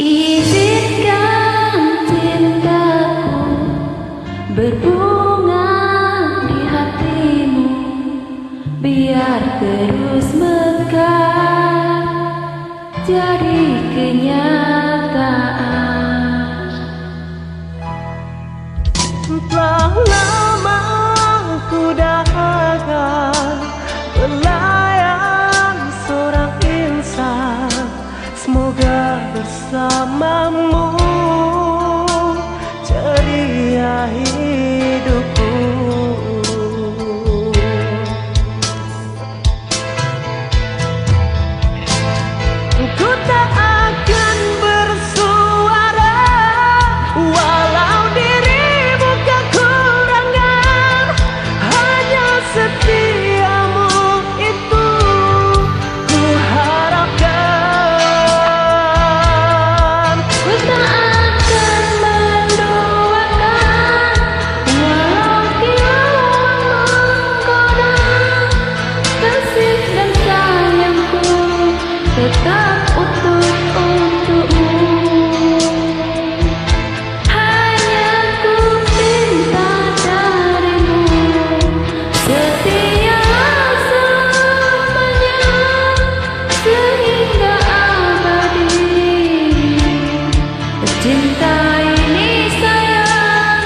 Izinkan cintaku berbunga di hatimu, biar terus mekar jadi kenyataan. Telah lama ku dahaga pelayan seorang insan, semoga bersamamu ceria hidupku. Ku tak akan bersuara walau dirimu kekurangan, hanya setiamu itu ku harapkan. Ku tak akan mendoakan walau kilau menggoda, kasih dan sayangku tetap utuh untukmu. Hanya ku minta darimu, setialah selamanya sehingga abadi. Cinta ini sayang,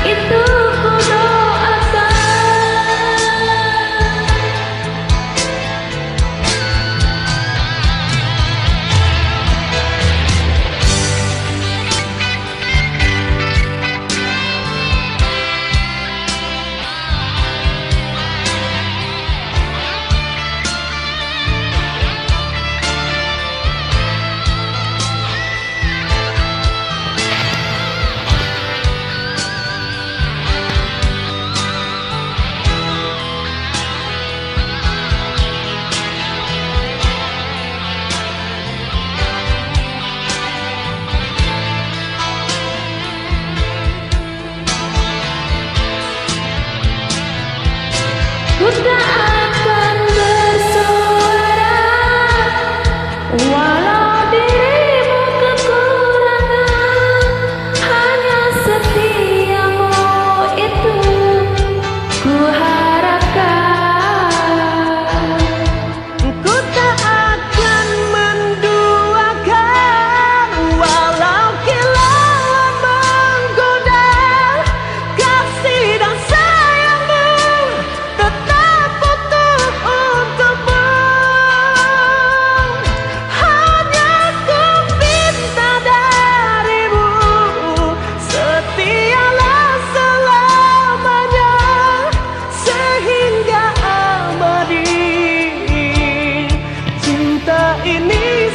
itu ku doakan. Ku tak akan bersuara walau dirimu kekurangan, hanya setiamu itu ku harapkan. Ku tak akan menduakan walau kilau menggoda, kasih dan sayangmu tetap utuh untukmu. Hanya ku minta darimu, setialah selamanya sehingga abadi. Cinta ini